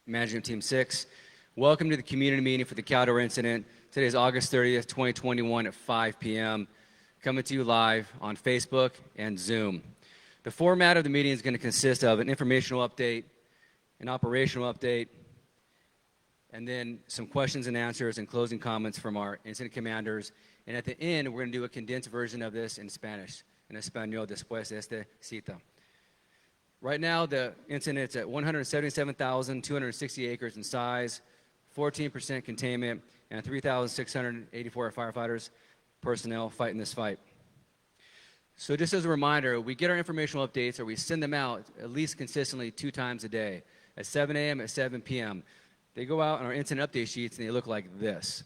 Management Team 6. Welcome to the community meeting for the Caldor incident. Today is August 30th, 2021 at 5 p.m. Coming to you live on Facebook and Zoom. The format of the meeting is going to consist of an informational update, an operational update, and then some questions and answers and closing comments from our incident commanders. And at the end, we're going to do a condensed version of this in Spanish, en español, después de esta cita. Right now, the incident is at 177,260 acres in size, 14% containment, and 3,684 firefighters personnel fighting this fight. So just as a reminder, we get our informational updates, or we send them out at least consistently 2 times a day, at 7 a.m. at 7 p.m. They go out on our incident update sheets, and they look like this.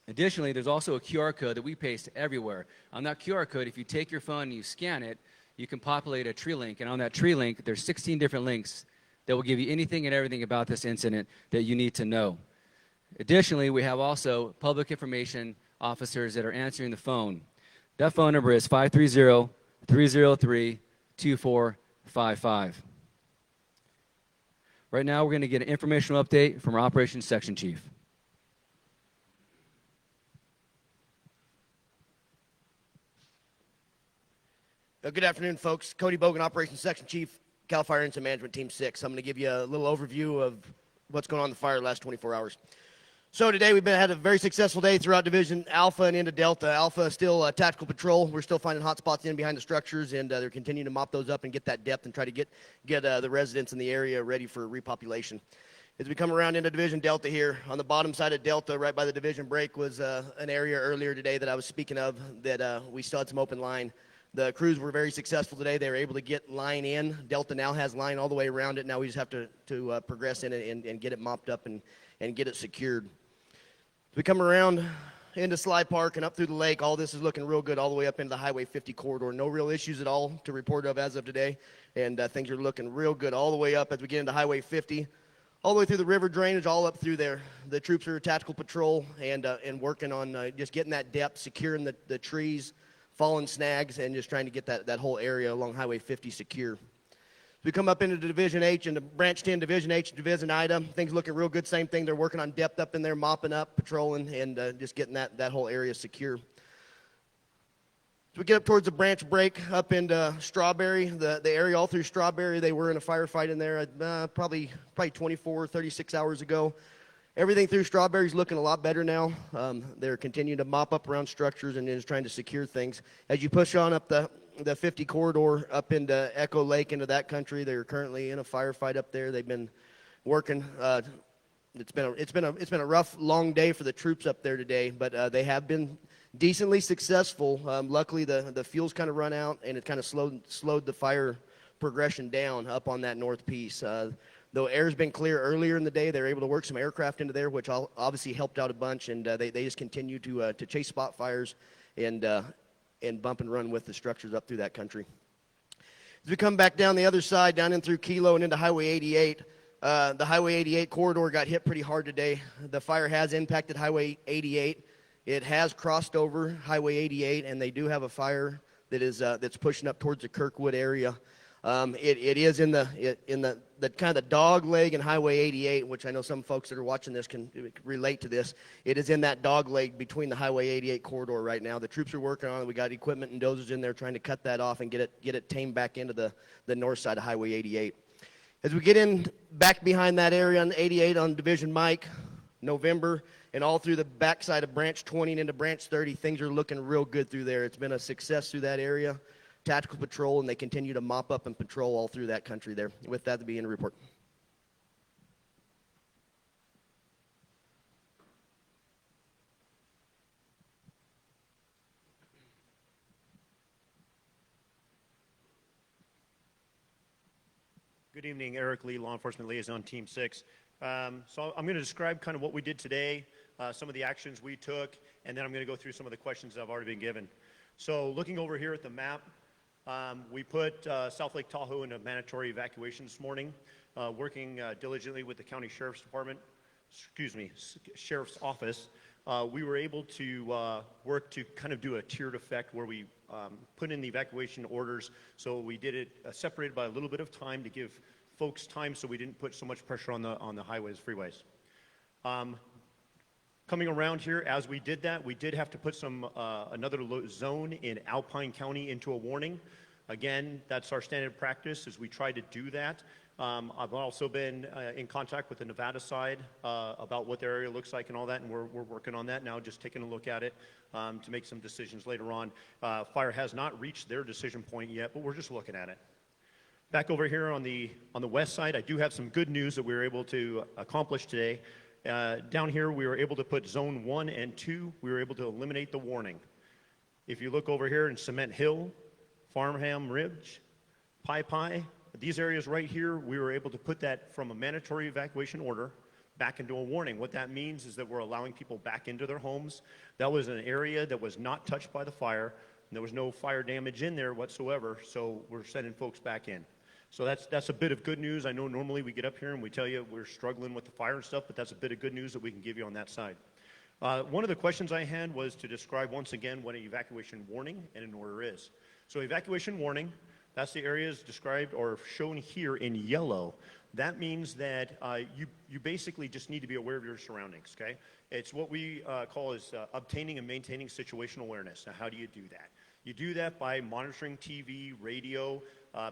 Additionally, there's also a QR code that we paste everywhere. On that QR code, if you take your phone and you scan it, you can populate a tree link, and on that tree link, there's 16 different links that will give you anything and everything about this incident that you need to know. Additionally, we have also public information officers that are answering the phone. That phone number is 530-303-2455. Right now, we're going to get an informational update from our Operations Section Chief. Good afternoon, folks. Cody Bogan, Operations Section Chief, Cal Fire Incident Management Team 6. I'm going to give you a little overview of what's going on in the fire the last 24 hours. So today we've had a very successful day throughout Division Alpha and into Delta. Alpha is still tactical patrol. We're still finding hot spots in behind the structures, and they're continuing to mop those up and get that depth and try to get the residents in the area ready for repopulation. As we come around into Division Delta here, on the bottom side of Delta, right by the division break, was an area earlier today that I was speaking of that we still had some open line. The crews were very successful today. They were able to get line in. Delta now has line all the way around it. Now we just have to progress in it and get it mopped up and get it secured. As we come around into Sly Park and up through the lake, all this is looking real good all the way up into the Highway 50 corridor. No real issues at all to report of as of today, and things are looking real good all the way up as we get into Highway 50, all the way through the river drainage, all up through there. The troops are tactical patrol and working on just getting that depth, securing the trees, fallen snags, and just trying to get that whole area along Highway 50 secure. We come up into Division H and Branch 10, Division H, Division Ida. Things looking real good. Same thing. They're working on depth up in there, mopping up, patrolling, and just getting that whole area secure. As we get up towards the branch break up into Strawberry, the area all through Strawberry, they were in a firefight in there probably 24, 36 hours ago. Everything through Strawberry is looking a lot better now. They're continuing to mop up around structures and just trying to secure things. As you push on up the 50 corridor up into Echo Lake, into that country, they're currently in a firefight up there. They've been working. It's been a rough, long day for the troops up there today, but they have been decently successful. Luckily, the fuel's kind of run out, and it kind of slowed the fire progression down up on that north piece. Though air's been clear earlier in the day, they're able to work some aircraft into there, which obviously helped out a bunch, and they just continue to chase spot fires and bump and run with the structures up through that country. As we come back down the other side, down in through Kilo and into Highway 88, the Highway 88 corridor got hit pretty hard today. The fire has impacted Highway 88. It has crossed over Highway 88, and they do have a fire that is that's pushing up towards the Kirkwood area. It is in the kind of the dog leg in Highway 88, which I know some folks that are watching this can relate to this. It is in that dog leg between the Highway 88 corridor right now. The troops are working on it. We got equipment and dozers in there trying to cut that off and get it tamed back into the north side of Highway 88. As we get in back behind that area on 88 on Division Mike, November, and all through the backside of Branch 20 and into Branch 30, things are looking real good through there. It's been a success through that area. Tactical patrol, and they continue to mop up and patrol all through that country there. With that, to be in a report. Good evening, Eric Lee, Law Enforcement Liaison, Team 6. So I'm going to describe kind of what we did today, some of the actions we took, and then I'm going to go through some of the questions that have already been given. So looking over here at the map, we put South Lake Tahoe in a mandatory evacuation this morning, working diligently with the County Sheriff's Department, Sheriff's Office. We were able to work to kind of do a tiered effect where we put in the evacuation orders. So we did it separated by a little bit of time to give folks' time so we didn't put so much pressure on the highways, freeways. Coming around here, as we did that, we did have to put another zone in Alpine County into a warning. Again, that's our standard practice as we try to do that. I've also been in contact with the Nevada side about what their area looks like and all that, and we're working on that now, just taking a look at it to make some decisions later on. Fire has not reached their decision point yet, but we're just looking at it. Back over here on the west side, I do have some good news that we were able to accomplish today. Down here, we were able to put zone 1 and 2. We were able to eliminate the warning. If you look over here in Cement Hill, Farmham Ridge, Pie, these areas right here, we were able to put that from a mandatory evacuation order back into a warning. What that means is that we're allowing people back into their homes. That was an area that was not touched by the fire, and there was no fire damage in there whatsoever, so we're sending folks back in. So that's a bit of good news. I know normally we get up here and we tell you we're struggling with the fire and stuff, but that's a bit of good news that we can give you on that side. One of the questions I had was to describe once again what an evacuation warning and an order is. So evacuation warning, that's the areas described or shown here in yellow. That means that you basically just need to be aware of your surroundings, okay? It's what we call is obtaining and maintaining situational awareness. Now, how do you do that? You do that by monitoring TV, radio,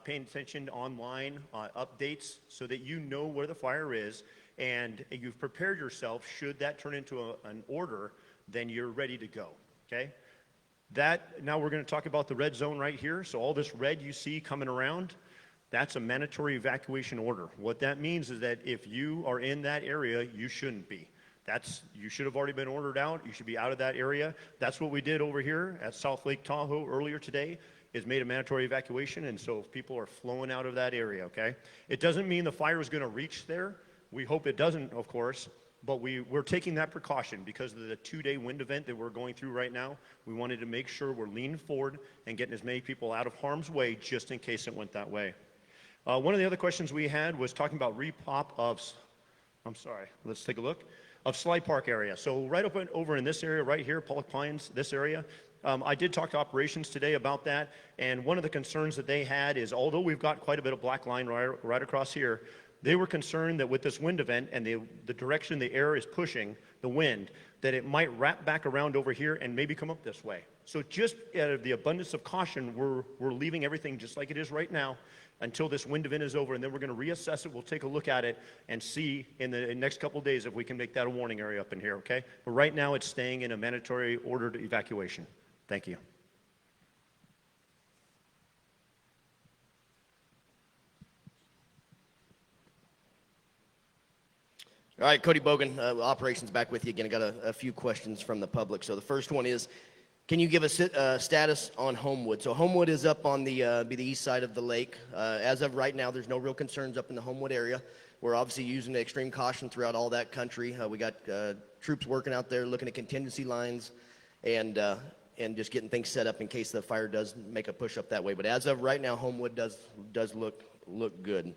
paying attention to online updates so that you know where the fire is and you've prepared yourself. Should that turn into an order, then you're ready to go, okay? Now we're going to talk about the red zone right here. So all this red you see coming around, that's a mandatory evacuation order. What that means is that if you are in that area, you shouldn't be. You should have already been ordered out. You should be out of that area. That's what we did over here at South Lake Tahoe earlier today, is made a mandatory evacuation, and so people are flowing out of that area, okay? It doesn't mean the fire is going to reach there. We hope it doesn't, of course, but we're taking that precaution because of the 2-day wind event that we're going through right now. We wanted to make sure we're leaning forward and getting as many people out of harm's way just in case it went that way. One of the other questions we had was talking about repop of, let's take a look, of Slide Park area. So right over in this area right here, Pollock Pines, this area, I did talk to operations today about that, and one of the concerns that they had is, although we've got quite a bit of black line right across here, they were concerned that with this wind event and the direction the air is pushing, the wind, that it might wrap back around over here and maybe come up this way. So just out of the abundance of caution, we're leaving everything just like it is right now until this wind event is over, and then we're going to reassess it. We'll take a look at it and see in the next couple of days if we can make that a warning area up in here, okay? But right now it's staying in a mandatory ordered evacuation. Thank you. All right, Cody Bogan, operations, back with you again. I got a few questions from the public. So the first one is, can you give us status on Homewood? So Homewood is up on the east side of the lake. As of right now, there's no real concerns up in the Homewood area. We're obviously using extreme caution throughout all that country. We got troops working out there looking at contingency lines and just getting things set up in case the fire does make a push up that way. But as of right now, Homewood does look good.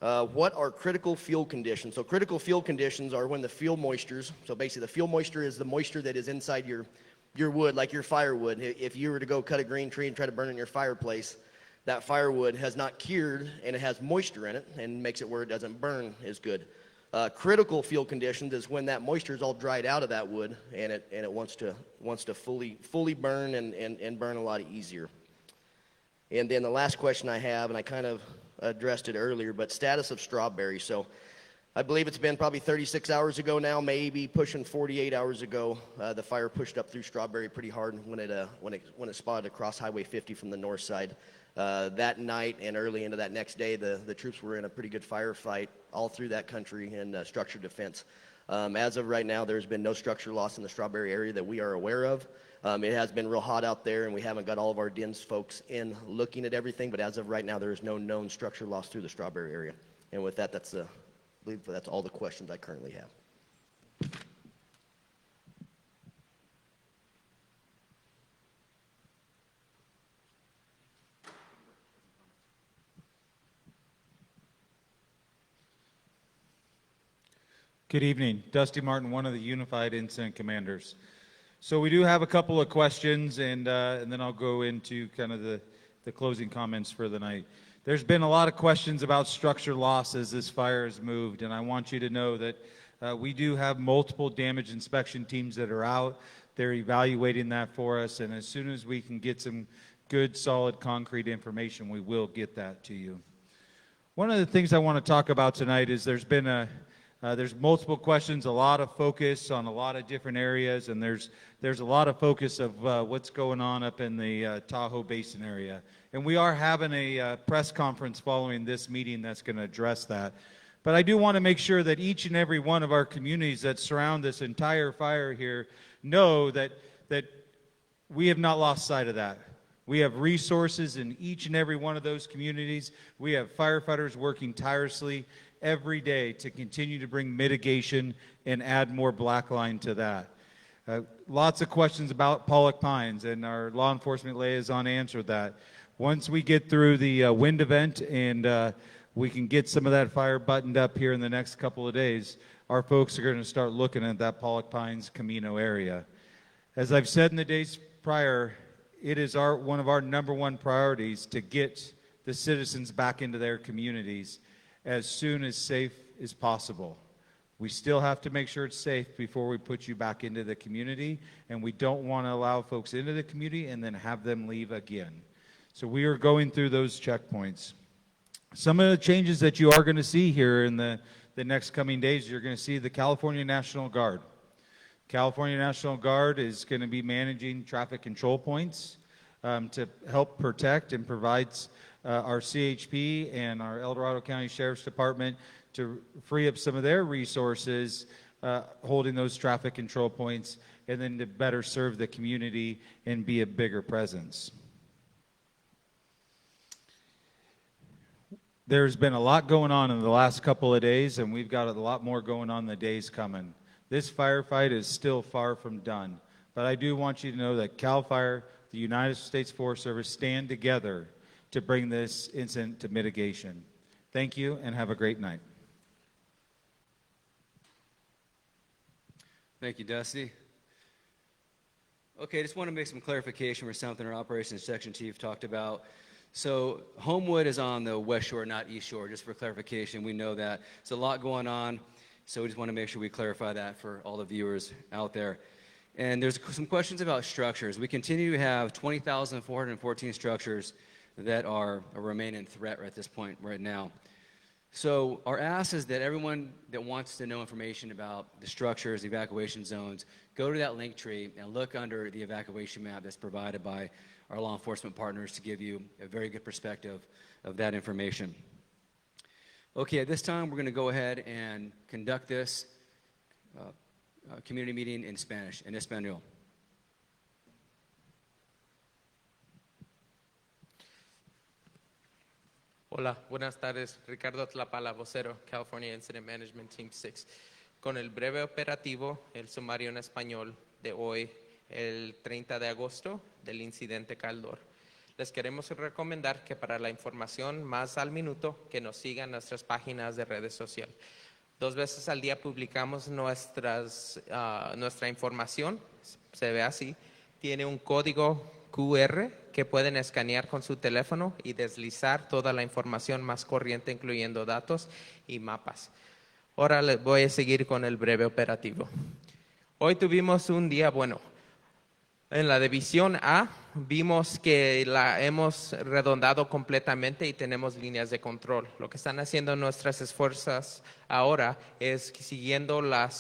What are critical fuel conditions? So critical fuel conditions are when the fuel moistures, so basically the fuel moisture is the moisture that is inside your wood, like your firewood. If you were to go cut a green tree and try to burn it in your fireplace, that firewood has not cured and it has moisture in it and makes it where it doesn't burn as good. Critical fuel conditions is when that moisture is all dried out of that wood and it wants to fully burn and burn a lot easier. And then the last question I have, and I kind of addressed it earlier, but status of Strawberry. So I believe it's been probably 36 hours ago now, maybe pushing 48 hours ago. The fire pushed up through Strawberry pretty hard when it spotted across Highway 50 from the north side. That night and early into that next day, the troops were in a pretty good firefight all through that country in structured defense. As of right now, there's been no structure loss in the Strawberry area that we are aware of. It has been real hot out there, and we haven't got all of our DINS folks in looking at everything, but as of right now, there is no known structure loss through the Strawberry area. And with that, I believe that's all the questions I currently have. Good evening. Dusty Martin, one of the Unified Incident Commanders. So we do have a couple of questions, and then I'll go into kind of the closing comments for the night. There's been a lot of questions about structure loss as this fire has moved, and I want you to know that we do have multiple damage inspection teams that are out. They're evaluating that for us, and as soon as we can get some good, solid, concrete information, we will get that to you. One of the things I want to talk about tonight is there's multiple questions, a lot of focus on a lot of different areas, and there's a lot of focus of what's going on up in the Tahoe Basin area. And we are having a press conference following this meeting that's going to address that. But I do want to make sure that each and every one of our communities that surround this entire fire here know that we have not lost sight of that. We have resources in each and every one of those communities. We have firefighters working tirelessly every day to continue to bring mitigation and add more black line to that. Lots of questions about Pollock Pines, and our law enforcement liaison answered that. Once we get through the wind event and we can get some of that fire buttoned up here in the next couple of days, our folks are going to start looking at that Pollock Pines Camino area. As I've said in the days prior, it is one of our number one priorities to get the citizens back into their communities as soon as safe as possible. We still have to make sure it's safe before we put you back into the community, and we don't want to allow folks into the community and then have them leave again. So we are going through those checkpoints. Some of the changes that you are going to see here in the next coming days, you're going to see the California National Guard. California National Guard is going to be managing traffic control points to help protect and provides our CHP and our El Dorado County Sheriff's Department to free up some of their resources holding those traffic control points, and then to better serve the community and be a bigger presence. There's been a lot going on in the last couple of days, and we've got a lot more going on in the days coming. This firefight is still far from done, but I do want you to know that CAL FIRE, the United States Forest Service, stand together to bring this incident to mitigation. Thank you, and have a great night. Thank you, Dusty. Okay, I just want to make some clarification for something our operations section chief talked about. So Homewood is on the west shore, not east shore, just for clarification. We know that. There's a lot going on, so we just want to make sure we clarify that for all the viewers out there. And there's some questions about structures. We continue to have 20,414 structures that are a remaining threat at this point right now. So our ask is that everyone that wants to know information about the structures, the evacuation zones, go to that link tree and look under the evacuation map that's provided by our law enforcement partners to give you a very good perspective of that information. Okay, at this time, we're going to go ahead and conduct this community meeting in Spanish, en español. Hola, buenas tardes. Ricardo Tlapala, vocero, California Incident Management Team 6. Con el breve operativo, el sumario en español de hoy, el 30 de agosto, del incidente Caldor. Les queremos recomendar que para la información más al minuto, que nos sigan nuestras páginas de redes sociales. 2 veces al día publicamos nuestra información, se ve así. Tiene un código QR que pueden escanear con su teléfono y deslizar toda la información más corriente, incluyendo datos y mapas. Ahora les voy a seguir con el breve operativo. Hoy tuvimos un día bueno. En la división A vimos que la hemos redondado completamente y tenemos líneas de control. Lo que están haciendo nuestras esfuerzas ahora es siguiendo la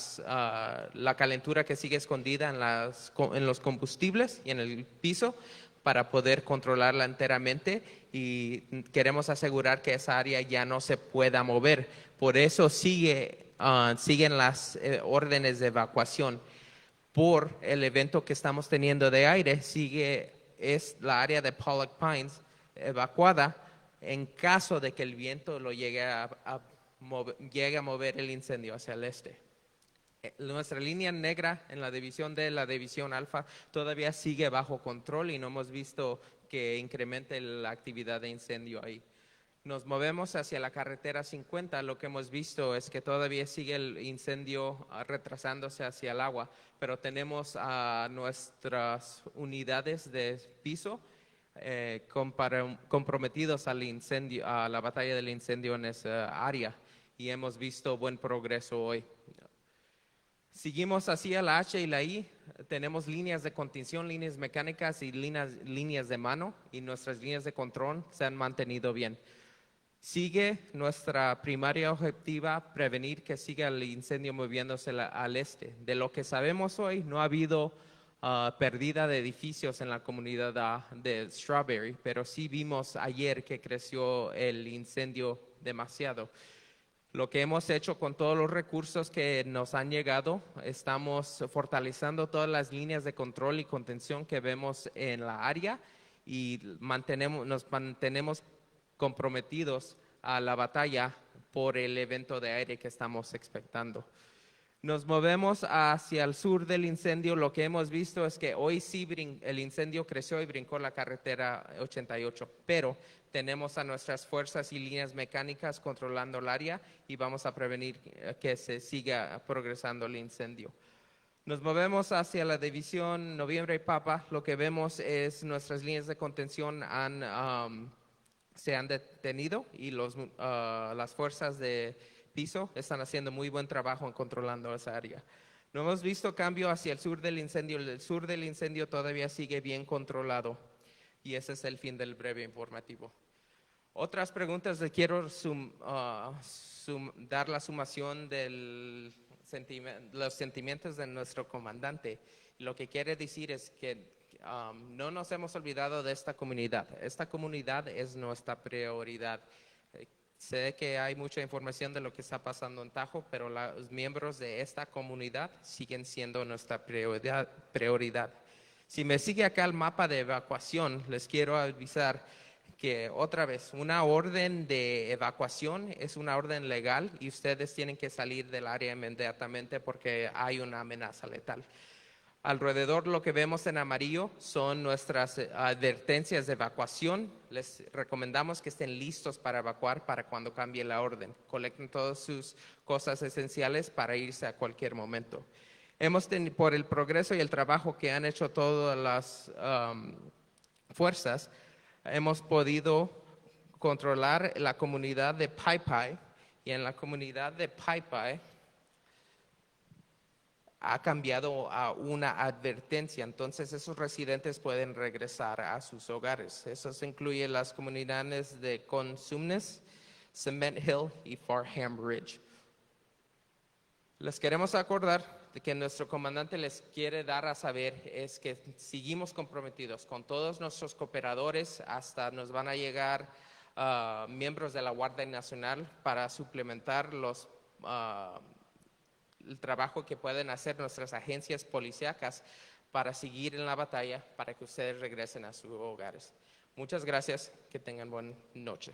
calentura que sigue escondida en los combustibles y en el piso para poder controlarla enteramente, y queremos asegurar que esa área ya no se pueda mover. Por eso siguen las órdenes de evacuación. Por el evento que estamos teniendo de aire, es la área de Pollock Pines evacuada en caso de que el viento lo llegue a mover el incendio hacia el este. Nuestra línea negra en la división D, la división alfa, todavía sigue bajo control y no hemos visto que incremente la actividad de incendio ahí. Nos movemos hacia la carretera 50, lo que hemos visto es que todavía sigue el incendio retrasándose hacia el agua, pero tenemos a nuestras unidades de piso comprometidos al incendio, a la batalla del incendio en esa área y hemos visto buen progreso hoy. Seguimos hacia la H y la I, tenemos líneas de contención, líneas mecánicas y líneas de mano y nuestras líneas de control se han mantenido bien. Sigue nuestra primaria objetiva, prevenir que siga el incendio moviéndose al este. De lo que sabemos hoy, no ha habido pérdida de edificios en la comunidad de Strawberry, pero sí vimos ayer que creció el incendio demasiado. Lo que hemos hecho con todos los recursos que nos han llegado, estamos fortaleciendo todas las líneas de control y contención que vemos en la área y nos mantenemos comprometidos a la batalla por el evento de aire que estamos expectando. Nos movemos hacia el sur del incendio. Lo que hemos visto es que hoy sí el incendio creció y brincó la carretera 88, pero tenemos a nuestras fuerzas y líneas mecánicas controlando el área y vamos a prevenir que se siga progresando el incendio. Nos movemos hacia la división Noviembre y Papa. Lo que vemos es nuestras líneas de contención se han detenido y las fuerzas de piso están haciendo muy buen trabajo en controlando esa área. No hemos visto cambio hacia el sur del incendio. El sur del incendio todavía sigue bien controlado y ese es el fin del breve informativo. Otras preguntas, le quiero dar la sumación de los sentimientos de nuestro comandante. Lo que quiere decir es que no nos hemos olvidado de esta comunidad. Esta comunidad es nuestra prioridad. Sé que hay mucha información de lo que está pasando en Tahoe, pero los miembros de esta comunidad siguen siendo nuestra prioridad. Si me sigue acá el mapa de evacuación, les quiero avisar que otra vez, una orden de evacuación es una orden legal y ustedes tienen que salir del área inmediatamente porque hay una amenaza letal. Alrededor lo que vemos en amarillo son nuestras advertencias de evacuación. Les recomendamos que estén listos para evacuar para cuando cambie la orden. Colecten todas sus cosas esenciales para irse a cualquier momento. Por el progreso y el trabajo que han hecho todas las fuerzas, hemos podido controlar la comunidad de Pai Pai y en la comunidad de Pai Pai ha cambiado a una advertencia, entonces esos residentes pueden regresar a sus hogares. Eso incluye las comunidades de Consumnes, Cement Hill y Farham Ridge. Les queremos acordar de que nuestro comandante les quiere dar a saber es que seguimos comprometidos con todos nuestros cooperadores, hasta nos van a llegar miembros de la Guardia Nacional para suplementar el trabajo que pueden hacer nuestras agencias policíacas para seguir en la batalla, para que ustedes regresen a sus hogares. Muchas gracias, que tengan buena noche.